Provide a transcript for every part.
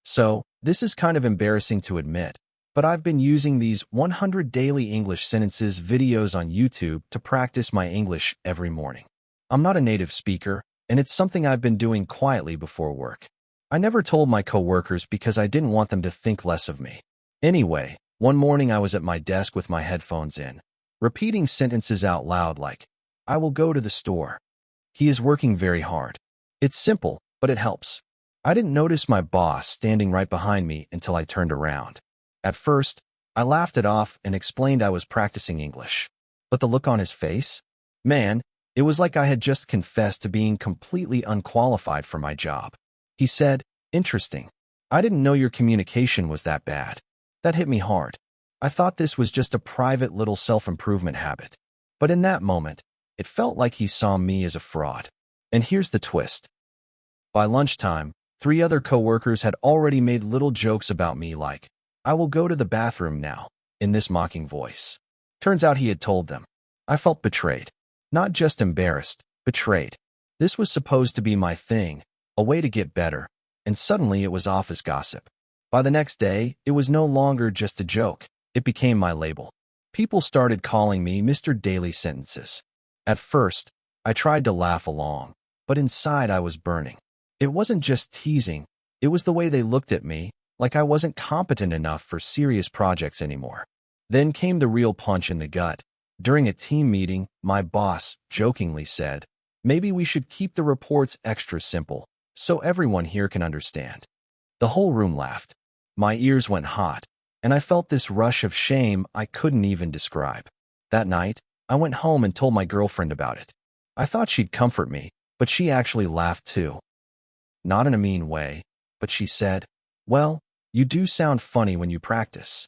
So, this is kind of embarrassing to admit, but I've been using these 100 daily English sentences videos on YouTube to practice my English every morning. I'm not a native speaker, and it's something I've been doing quietly before work. I never told my coworkers because I didn't want them to think less of me. Anyway, one morning I was at my desk with my headphones in, repeating sentences out loud like, I will go to the store. He is working very hard. It's simple, but it helps. I didn't notice my boss standing right behind me until I turned around. At first, I laughed it off and explained I was practicing English. But the look on his face? Man, it was like I had just confessed to being completely unqualified for my job. He said, interesting. I didn't know your communication was that bad. That hit me hard. I thought this was just a private little self-improvement habit. But in that moment, it felt like he saw me as a fraud. And here's the twist. By lunchtime, 3 other coworkers had already made little jokes about me like, I will go to the bathroom now, in this mocking voice. Turns out he had told them. I felt betrayed. Not just embarrassed, betrayed. This was supposed to be my thing, a way to get better, and suddenly it was office gossip. By the next day, it was no longer just a joke. It became my label. People started calling me Mr. Daily Sentences. At first, I tried to laugh along, but inside I was burning. It wasn't just teasing, it was the way they looked at me, like I wasn't competent enough for serious projects anymore. Then came the real punch in the gut. During a team meeting, my boss jokingly said, maybe we should keep the reports extra simple, so everyone here can understand. The whole room laughed. My ears went hot, and I felt this rush of shame I couldn't even describe. That night, I went home and told my girlfriend about it. I thought she'd comfort me, but she actually laughed too. Not in a mean way, but she said, well, you do sound funny when you practice.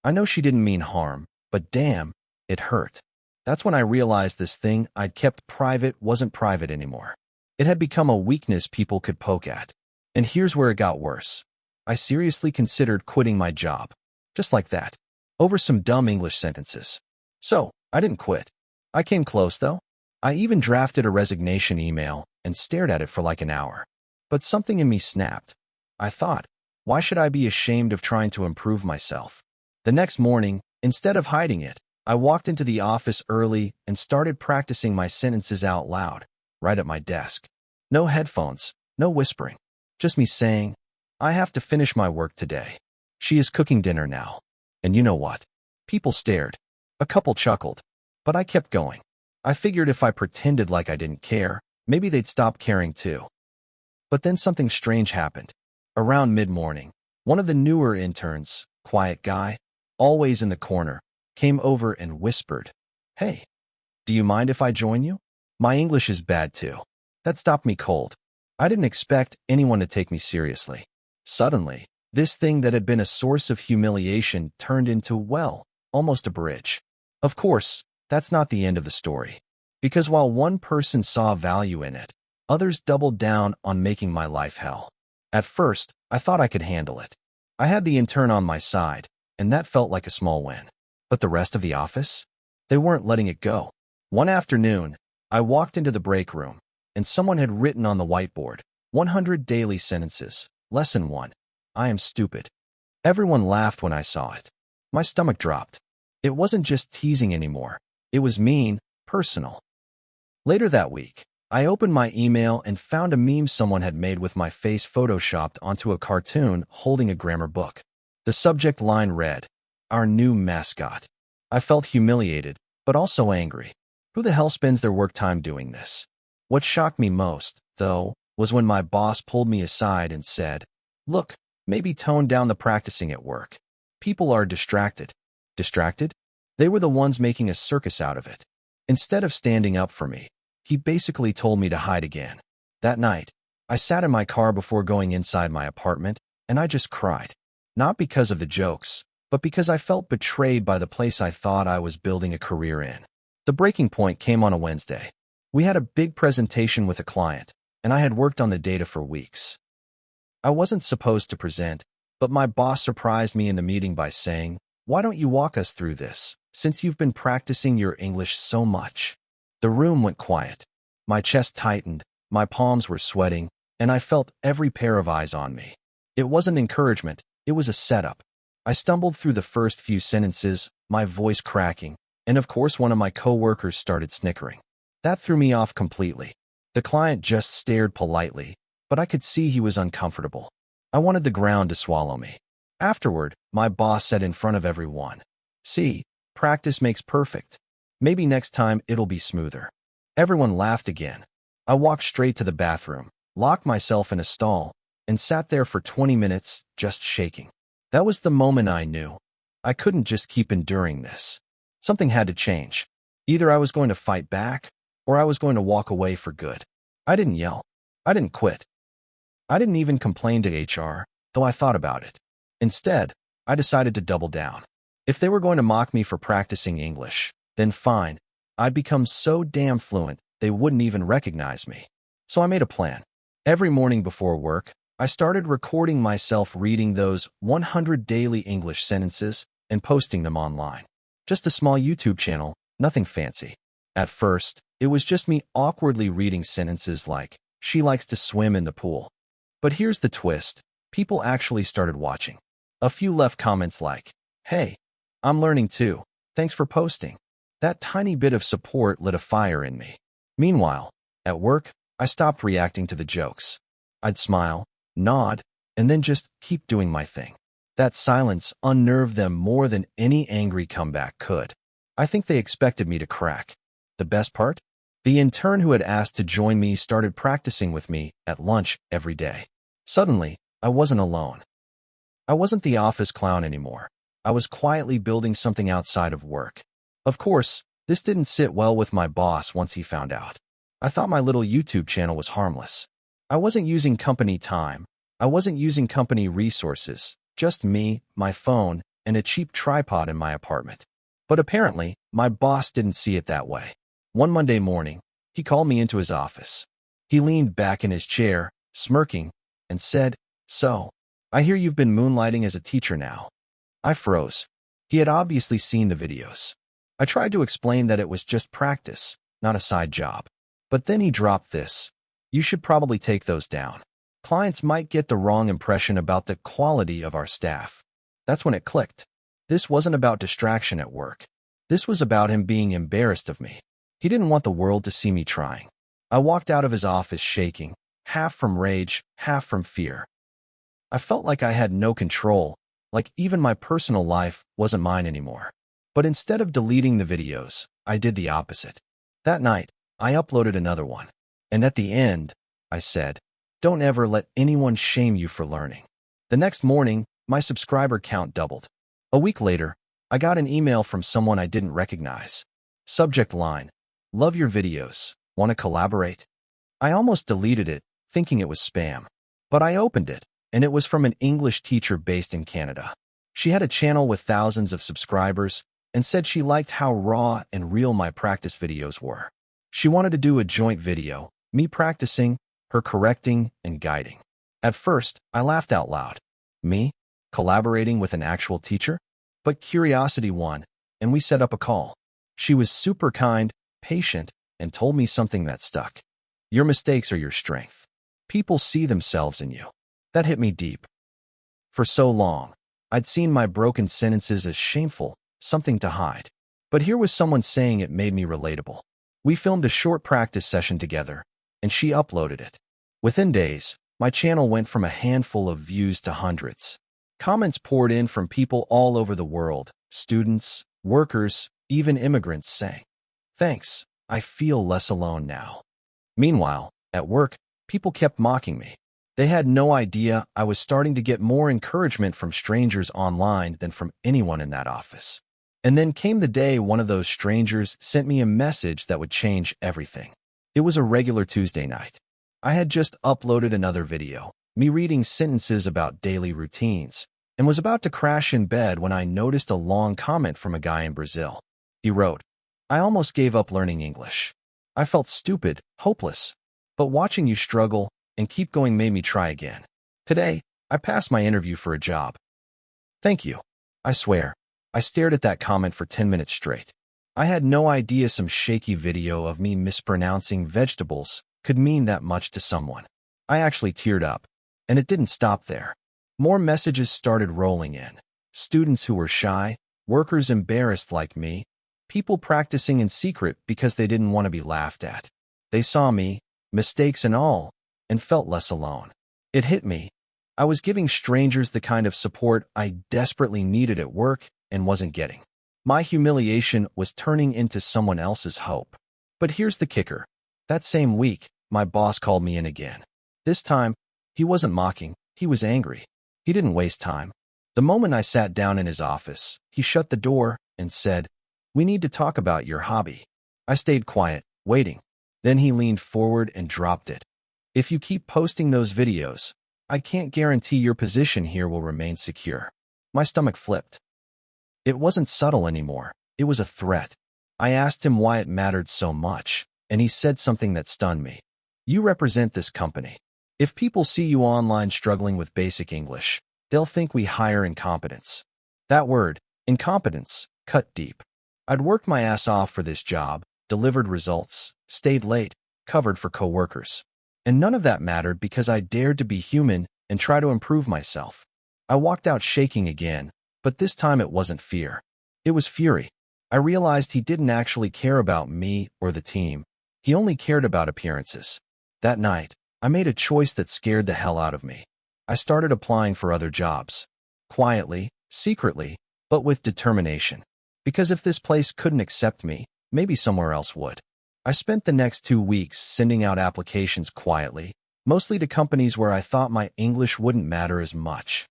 I know she didn't mean harm, but damn, it hurt. That's when I realized this thing I'd kept private wasn't private anymore. It had become a weakness people could poke at. And here's where it got worse. I seriously considered quitting my job. Just like that. Over some dumb English sentences. So, I didn't quit. I came close, though. I even drafted a resignation email and stared at it for like an hour. But something in me snapped. I thought, why should I be ashamed of trying to improve myself? The next morning, instead of hiding it, I walked into the office early and started practicing my sentences out loud, right at my desk. No headphones, no whispering. Just me saying, I have to finish my work today. She is cooking dinner now. And you know what? People stared. A couple chuckled. But I kept going. I figured if I pretended like I didn't care, maybe they'd stop caring too. But then something strange happened. Around mid-morning, one of the newer interns, quiet guy, always in the corner, came over and whispered, hey, do you mind if I join you? My English is bad too. That stopped me cold. I didn't expect anyone to take me seriously. Suddenly, this thing that had been a source of humiliation turned into, well, almost a bridge. Of course, that's not the end of the story. Because while one person saw value in it, others doubled down on making my life hell. At first, I thought I could handle it. I had the intern on my side, and that felt like a small win. But the rest of the office? They weren't letting it go. One afternoon, I walked into the break room, and someone had written on the whiteboard, 100 daily sentences, lesson 1. I am stupid. Everyone laughed when I saw it. My stomach dropped. It wasn't just teasing anymore. It was mean, personal. Later that week, I opened my email and found a meme someone had made with my face photoshopped onto a cartoon holding a grammar book. The subject line read, our new mascot. I felt humiliated, but also angry. Who the hell spends their work time doing this? What shocked me most, though, was when my boss pulled me aside and said, look, maybe tone down the practicing at work. People are distracted. Distracted? They were the ones making a circus out of it. Instead of standing up for me, he basically told me to hide again. That night, I sat in my car before going inside my apartment, and I just cried. Not because of the jokes, but because I felt betrayed by the place I thought I was building a career in. The breaking point came on a Wednesday. We had a big presentation with a client, and I had worked on the data for weeks. I wasn't supposed to present, but my boss surprised me in the meeting by saying, why don't you walk us through this, since you've been practicing your English so much? The room went quiet. My chest tightened, my palms were sweating, and I felt every pair of eyes on me. It wasn't encouragement, it was a setup. I stumbled through the first few sentences, my voice cracking, and of course one of my coworkers started snickering. That threw me off completely. The client just stared politely, but I could see he was uncomfortable. I wanted the ground to swallow me. Afterward, my boss said in front of everyone, "See, practice makes perfect. Maybe next time it'll be smoother." Everyone laughed again. I walked straight to the bathroom, locked myself in a stall, and sat there for 20 minutes, just shaking. That was the moment I knew. I couldn't just keep enduring this. Something had to change. Either I was going to fight back, or I was going to walk away for good. I didn't yell. I didn't quit. I didn't even complain to HR, though I thought about it. Instead, I decided to double down. If they were going to mock me for practicing English, then fine. I'd become so damn fluent, they wouldn't even recognize me. So I made a plan. Every morning before work, I started recording myself reading those 100 daily English sentences and posting them online. Just a small YouTube channel, nothing fancy. At first, it was just me awkwardly reading sentences like, "She likes to swim in the pool." But here's the twist. People actually started watching. A few left comments like, "Hey, I'm learning too. Thanks for posting." That tiny bit of support lit a fire in me. Meanwhile, at work, I stopped reacting to the jokes. I'd smile, nod, and then just keep doing my thing. That silence unnerved them more than any angry comeback could. I think they expected me to crack. The best part? The intern who had asked to join me started practicing with me at lunch every day. Suddenly, I wasn't alone. I wasn't the office clown anymore. I was quietly building something outside of work. Of course, this didn't sit well with my boss once he found out. I thought my little YouTube channel was harmless. I wasn't using company time. I wasn't using company resources. Just me, my phone, and a cheap tripod in my apartment. But apparently, my boss didn't see it that way. One Monday morning, he called me into his office. He leaned back in his chair, smirking, and said, "So, I hear you've been moonlighting as a teacher now." I froze. He had obviously seen the videos. I tried to explain that it was just practice, not a side job. But then he dropped this. "You should probably take those down. Clients might get the wrong impression about the quality of our staff." That's when it clicked. This wasn't about distraction at work. This was about him being embarrassed of me. He didn't want the world to see me trying. I walked out of his office shaking, half from rage, half from fear. I felt like I had no control, like even my personal life wasn't mine anymore. But instead of deleting the videos, I did the opposite. That night, I uploaded another one. And at the end, I said, "Don't ever let anyone shame you for learning." The next morning, my subscriber count doubled. A week later, I got an email from someone I didn't recognize. Subject line, "Love your videos. Want to collaborate?" I almost deleted it, thinking it was spam. But I opened it, and it was from an English teacher based in Canada. She had a channel with thousands of subscribers and said she liked how raw and real my practice videos were. She wanted to do a joint video, me practicing, her correcting, and guiding. At first, I laughed out loud. Me? Collaborating with an actual teacher? But curiosity won, and we set up a call. She was super kind, patient, and told me something that stuck. Your mistakes are your strength. People see themselves in you. That hit me deep. For so long, I'd seen my broken sentences as shameful, something to hide. But here was someone saying it made me relatable. We filmed a short practice session together, and she uploaded it. Within days, my channel went from a handful of views to hundreds. Comments poured in from people all over the world, students, workers, even immigrants saying, "Thanks, I feel less alone now." Meanwhile, at work, people kept mocking me. They had no idea I was starting to get more encouragement from strangers online than from anyone in that office. And then came the day one of those strangers sent me a message that would change everything. It was a regular Tuesday night. I had just uploaded another video, me reading sentences about daily routines, and was about to crash in bed when I noticed a long comment from a guy in Brazil. He wrote, "I almost gave up learning English. I felt stupid, hopeless. But watching you struggle and keep going made me try again. Today, I passed my interview for a job. Thank you." I swear, I stared at that comment for 10 minutes straight. I had no idea some shaky video of me mispronouncing vegetables could mean that much to someone. I actually teared up, and it didn't stop there. More messages started rolling in. Students who were shy, workers embarrassed like me, people practicing in secret because they didn't want to be laughed at. They saw me, mistakes and all, and felt less alone. It hit me. I was giving strangers the kind of support I desperately needed at work and wasn't getting. My humiliation was turning into someone else's hope. But here's the kicker. That same week, my boss called me in again. This time, he wasn't mocking, he was angry. He didn't waste time. The moment I sat down in his office, he shut the door and said, "We need to talk about your hobby." I stayed quiet, waiting. Then he leaned forward and dropped it. "If you keep posting those videos, I can't guarantee your position here will remain secure." My stomach flipped. It wasn't subtle anymore. It was a threat. I asked him why it mattered so much, and he said something that stunned me. "You represent this company. If people see you online struggling with basic English, they'll think we hire incompetence." That word, incompetence, cut deep. I'd worked my ass off for this job, delivered results, stayed late, covered for coworkers. And none of that mattered because I dared to be human and try to improve myself. I walked out shaking again, but this time it wasn't fear. It was fury. I realized he didn't actually care about me or the team. He only cared about appearances. That night, I made a choice that scared the hell out of me. I started applying for other jobs. Quietly, secretly, but with determination. Because if this place couldn't accept me, maybe somewhere else would. I spent the next 2 weeks sending out applications quietly, mostly to companies where I thought my English wouldn't matter as much,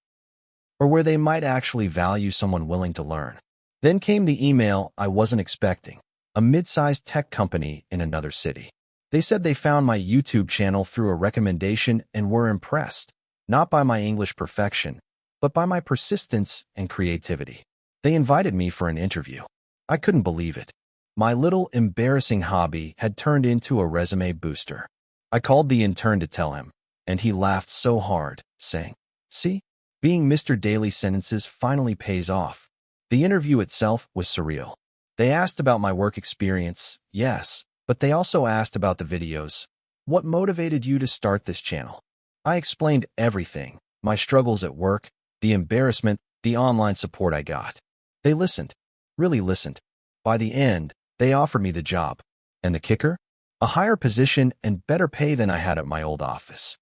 or where they might actually value someone willing to learn. Then came the email I wasn't expecting, a mid-sized tech company in another city. They said they found my YouTube channel through a recommendation and were impressed, not by my English perfection, but by my persistence and creativity. They invited me for an interview. I couldn't believe it. My little embarrassing hobby had turned into a resume booster. I called the intern to tell him, and he laughed so hard, saying, "See, being Mr. Daily Sentences finally pays off." The interview itself was surreal. They asked about my work experience, yes, but they also asked about the videos. "What motivated you to start this channel?" I explained everything, my struggles at work, the embarrassment, the online support I got. They listened, really listened. By the end, they offered me the job. And the kicker? A higher position and better pay than I had at my old office.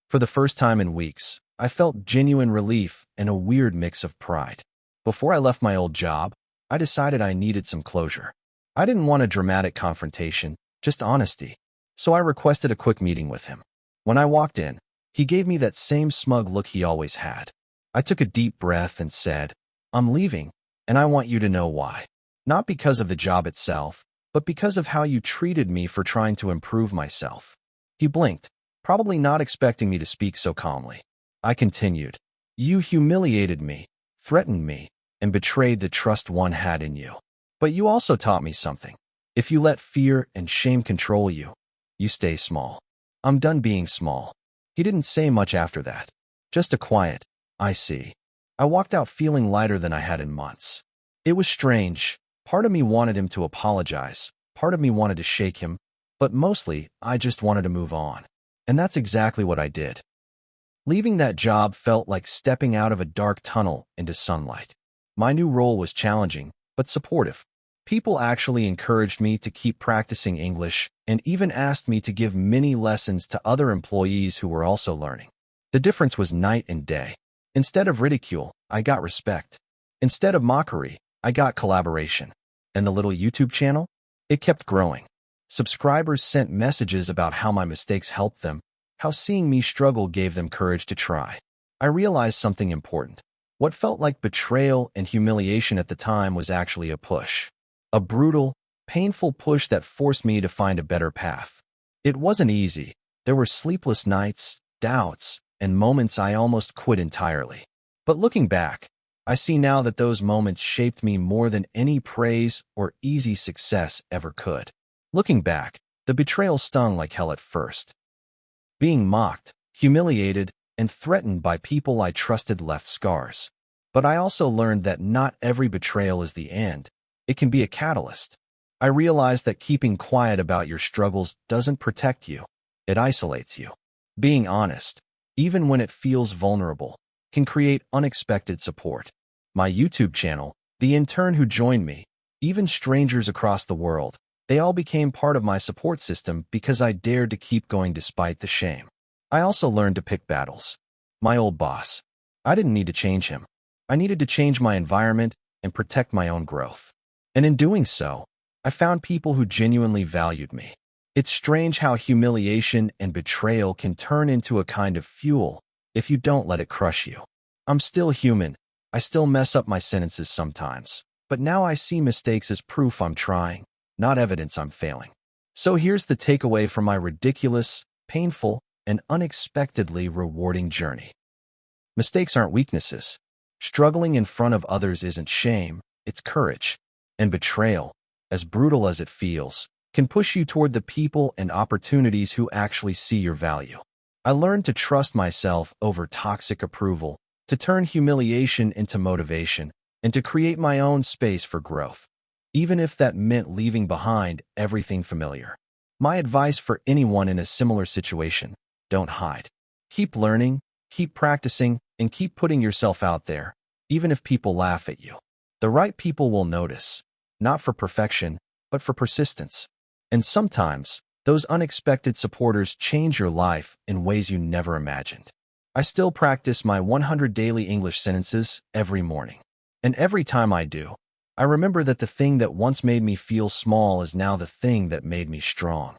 For the first time in weeks, I felt genuine relief and a weird mix of pride. Before I left my old job, I decided I needed some closure. I didn't want a dramatic confrontation, just honesty. So I requested a quick meeting with him. When I walked in, he gave me that same smug look he always had. I took a deep breath and said, "I'm leaving, and I want you to know why. Not because of the job itself, but because of how you treated me for trying to improve myself." He blinked, probably not expecting me to speak so calmly. I continued, "You humiliated me, threatened me, and betrayed the trust one had in you. But you also taught me something. If you let fear and shame control you, you stay small. I'm done being small." He didn't say much after that. Just a quiet, "I see." I walked out feeling lighter than I had in months. It was strange. Part of me wanted him to apologize. Part of me wanted to shake him. But mostly, I just wanted to move on. And that's exactly what I did. Leaving that job felt like stepping out of a dark tunnel into sunlight. My new role was challenging, but supportive. People actually encouraged me to keep practicing English and even asked me to give mini lessons to other employees who were also learning. The difference was night and day. Instead of ridicule, I got respect. Instead of mockery, I got collaboration. And the little YouTube channel? It kept growing. Subscribers sent messages about how my mistakes helped them, how seeing me struggle gave them courage to try. I realized something important. What felt like betrayal and humiliation at the time was actually a push. A brutal, painful push that forced me to find a better path. It wasn't easy. There were sleepless nights, doubts, and moments I almost quit entirely. But looking back, I see now that those moments shaped me more than any praise or easy success ever could. Looking back, the betrayal stung like hell at first. Being mocked, humiliated, and threatened by people I trusted left scars. But I also learned that not every betrayal is the end. It can be a catalyst. I realized that keeping quiet about your struggles doesn't protect you. It isolates you. Being honest, even when it feels vulnerable, can create unexpected support. My YouTube channel, the intern who joined me, even strangers across the world, they all became part of my support system because I dared to keep going despite the shame. I also learned to pick battles. My old boss. I didn't need to change him. I needed to change my environment and protect my own growth. And in doing so, I found people who genuinely valued me. It's strange how humiliation and betrayal can turn into a kind of fuel if you don't let it crush you. I'm still human. I still mess up my sentences sometimes. But now I see mistakes as proof I'm trying, not evidence I'm failing. So here's the takeaway from my ridiculous, painful, and unexpectedly rewarding journey. Mistakes aren't weaknesses. Struggling in front of others isn't shame, it's courage. And betrayal, as brutal as it feels, can push you toward the people and opportunities who actually see your value. I learned to trust myself over toxic approval, to turn humiliation into motivation, and to create my own space for growth, even if that meant leaving behind everything familiar. My advice for anyone in a similar situation: don't hide. Keep learning, keep practicing, and keep putting yourself out there, even if people laugh at you. The right people will notice, not for perfection, but for persistence. And sometimes, those unexpected supporters change your life in ways you never imagined. I still practice my 100 daily English sentences every morning. And every time I do, I remember that the thing that once made me feel small is now the thing that made me strong.